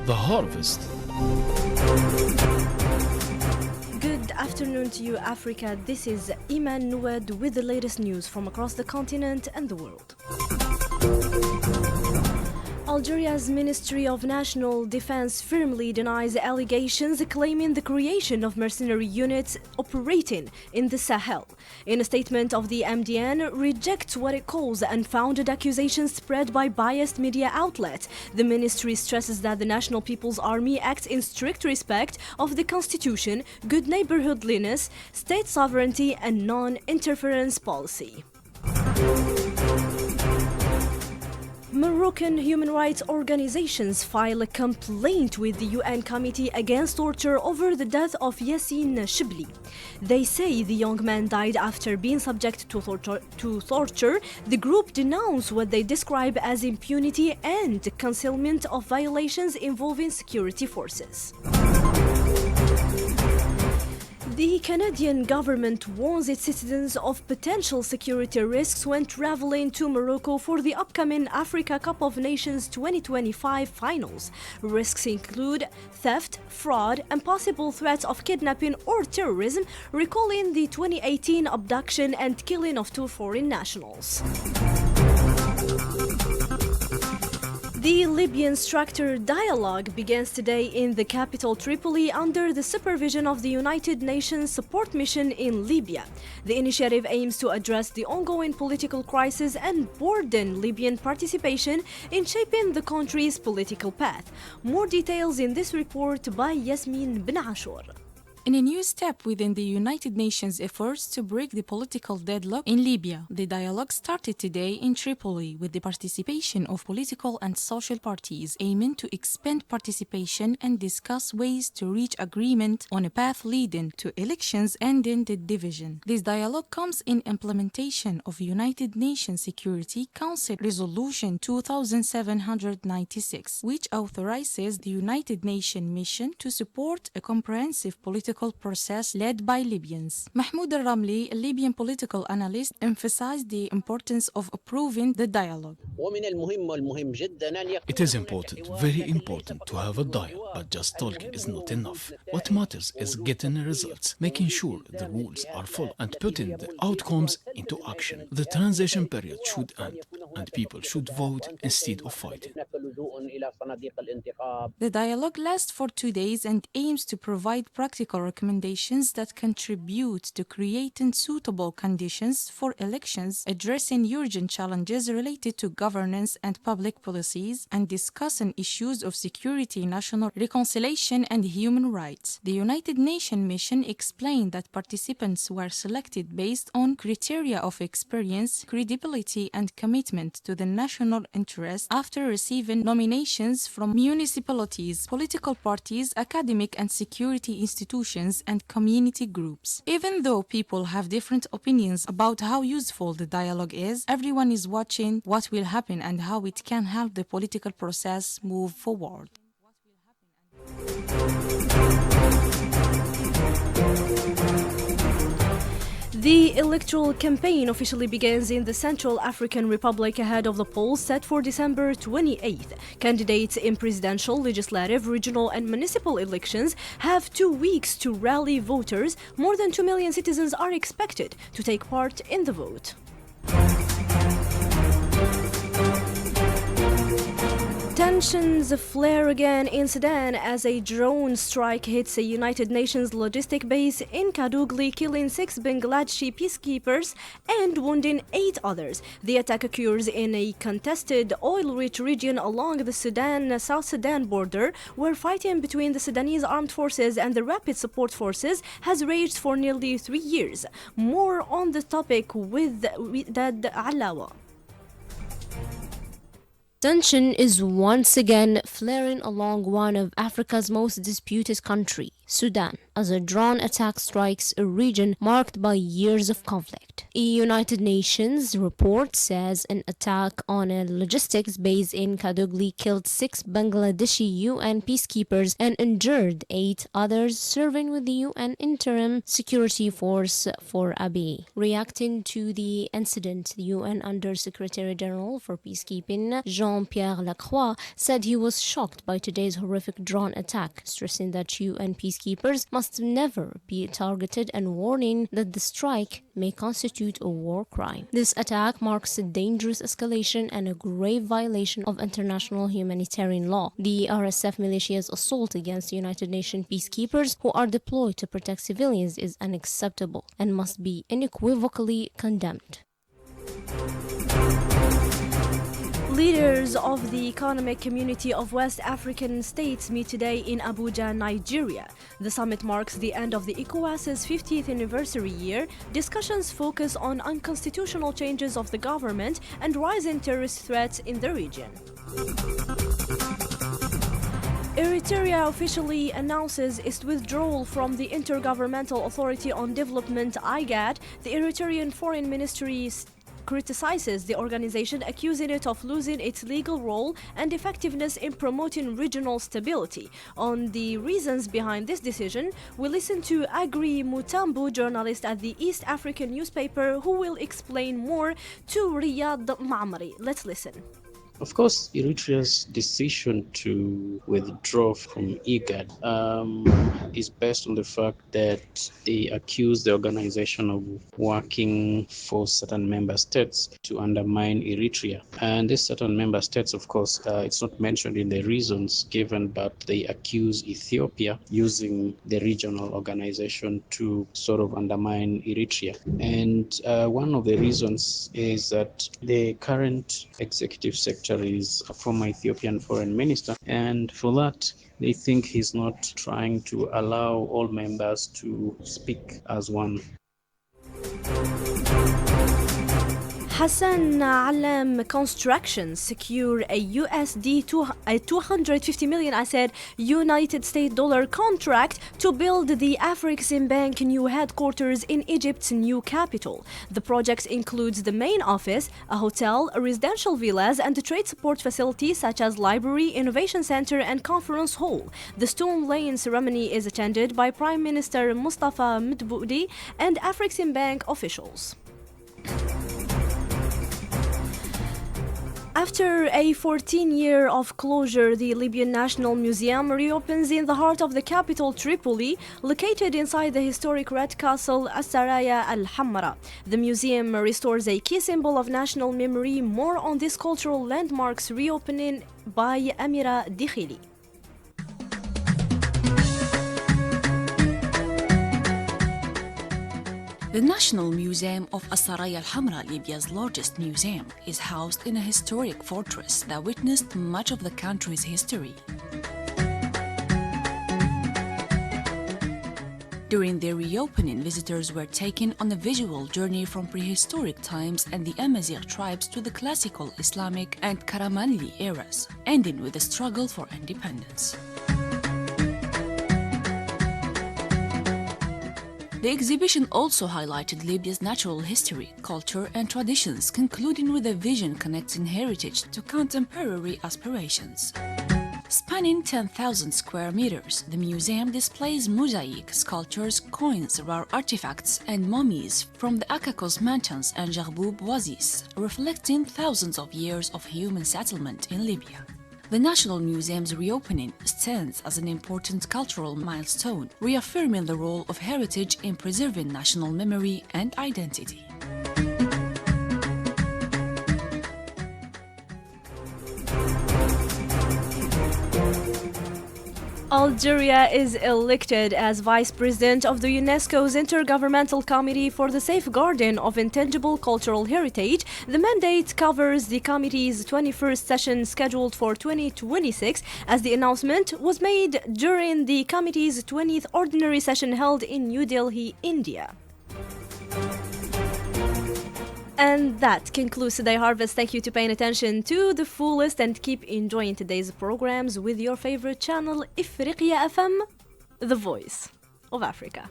The harvest. Good afternoon to you, Africa. This is Imene Nouad with the latest news from across the continent and the world. Algeria's Ministry of National Defense firmly denies allegations claiming the creation of mercenary units operating in the Sahel. In a statement of the MDN, rejects what it calls unfounded accusations spread by biased media outlets. The ministry stresses that the National People's Army acts in strict respect of the Constitution, good neighborhoodliness, state sovereignty, and non-interference policy. Moroccan human rights organizations file a complaint with the UN Committee Against Torture over the death of Yassine Shibli. They say the young man died after being subject to torture. The group denounced what they describe as impunity and concealment of violations involving security forces. The Canadian government warns its citizens of potential security risks when traveling to Morocco for the upcoming Africa Cup of Nations 2025 finals. Risks include theft, fraud, and possible threats of kidnapping or terrorism, recalling the 2018 abduction and killing of 2 foreign nationals. The Libyan structured dialogue begins today in the capital Tripoli under the supervision of the United Nations Support Mission in Libya. The initiative aims to address the ongoing political crisis and broaden Libyan participation in shaping the country's political path. More details in this report by Yasmin Ben Ashur. In a new step within the United Nations efforts to break the political deadlock in Libya, the dialogue started today in Tripoli with the participation of political and social parties aiming to expand participation and discuss ways to reach agreement on a path leading to elections ending the division. This dialogue comes in implementation of United Nations Security Council Resolution 2796, which authorizes the United Nations mission to support a comprehensive political process led by Libyans. Mahmoud al-Ramli, a Libyan political analyst, emphasized the importance of approving the dialogue. It is important, very important, to have a dialogue, but just talking is not enough. What matters is getting results, making sure the rules are followed, and putting the outcomes into action. The transition period should end, and people should vote instead of fighting. The dialogue lasts for 2 days and aims to provide practical recommendations that contribute to creating suitable conditions for elections, addressing urgent challenges related to governance and public policies, and discussing issues of security, national reconciliation, and human rights. The United Nations mission explained that participants were selected based on criteria of experience, credibility, and commitment to the national interest after receiving nominations from municipalities, political parties, academic and security institutions, and community groups. Even though people have different opinions about how useful the dialogue is, everyone is watching what will happen and how it can help the political process move forward. The electoral campaign officially begins in the Central African Republic ahead of the polls set for December 28th. Candidates in presidential, legislative, regional, and municipal elections have 2 weeks to rally voters. More than 2 million citizens are expected to take part in the vote. Tensions flare again in Sudan as a drone strike hits a United Nations logistic base in Kadugli, killing 6 Bangladeshi peacekeepers and wounding 8 others. The attack occurs in a contested oil-rich region along the South Sudan border, where fighting between the Sudanese armed forces and the Rapid Support Forces has raged for nearly 3 years. More on the topic with Dad Alawa. Tension is once again flaring along one of Africa's most disputed countries, Sudan, as a drone attack strikes a region marked by years of conflict. conflict. A United Nations report says an attack on a logistics base in Kadugli killed 6 Bangladeshi UN peacekeepers and injured 8 others serving with the UN Interim Security Force for Abiy. Reacting to the incident, the UN Under-Secretary General for Peacekeeping, Jean-Pierre Lacroix, said he was shocked by today's horrific drone attack, stressing that UN peacekeepers must never be targeted and warning that the strike may constitute a war crime. This attack marks a dangerous escalation and a grave violation of international humanitarian law. The RSF militia's assault against the United Nations peacekeepers who are deployed to protect civilians is unacceptable and must be unequivocally condemned. Leaders of the Economic Community of West African States meet today in Abuja, Nigeria. The summit marks the end of the ECOWAS's 50th anniversary year. Discussions focus on unconstitutional changes of the government and rising terrorist threats in the region. Eritrea officially announces its withdrawal from the Intergovernmental Authority on Development (IGAD). The Eritrean Foreign Ministry criticizes the organization, accusing it of losing its legal role and effectiveness in promoting regional stability. On the reasons behind this decision, we listen to Agri Mutambu, journalist at the East African newspaper, who will explain more to Riyad Ma'mari. Let's listen. Of course, Eritrea's decision to withdraw from IGAD is based on the fact that they accuse the organization of working for certain member states to undermine Eritrea. And these certain member states, of course, it's not mentioned in the reasons given, but they accuse Ethiopia using the regional organization to sort of undermine Eritrea. And one of the reasons is that the current executive secretary is a former Ethiopian foreign minister, and for that they think he's not trying to allow all members to speak as one. Hassan Alam Construction secure a $250 million, United States dollar contract to build the Afreximbank new headquarters in Egypt's new capital. The project includes the main office, a hotel, residential villas, and trade support facilities such as library, innovation center, and conference hall. The stone laying ceremony is attended by Prime Minister Mustafa Madbouli and Afreximbank officials. After a 14-year of closure, the Libyan National Museum reopens in the heart of the capital, Tripoli, located inside the historic Red Castle, Asaraya al-Hamra. The museum restores a key symbol of national memory. More on this cultural landmark's reopening by Amira Dikhili. The National Museum of Asaraya al-Hamra, Libya's largest museum, is housed in a historic fortress that witnessed much of the country's history. During their reopening, visitors were taken on a visual journey from prehistoric times and the Amazigh tribes to the classical Islamic and Karamanli eras, ending with the struggle for independence. The exhibition also highlighted Libya's natural history, culture, and traditions, concluding with a vision connecting heritage to contemporary aspirations. Spanning 10,000 square meters, the museum displays mosaic sculptures, coins, rare artifacts, and mummies from the Akakos Mountains and Jarboub oasis, reflecting thousands of years of human settlement in Libya. The National Museum's reopening stands as an important cultural milestone, reaffirming the role of heritage in preserving national memory and identity. Algeria is elected as Vice President of the UNESCO's Intergovernmental Committee for the Safeguarding of Intangible Cultural Heritage. The mandate covers the committee's 21st session scheduled for 2026, as the announcement was made during the committee's 20th ordinary session held in New Delhi, India. And that concludes today's Harvest. Thank you for paying attention to the fullest, and keep enjoying today's programs with your favorite channel, Ifrikya FM, the voice of Africa.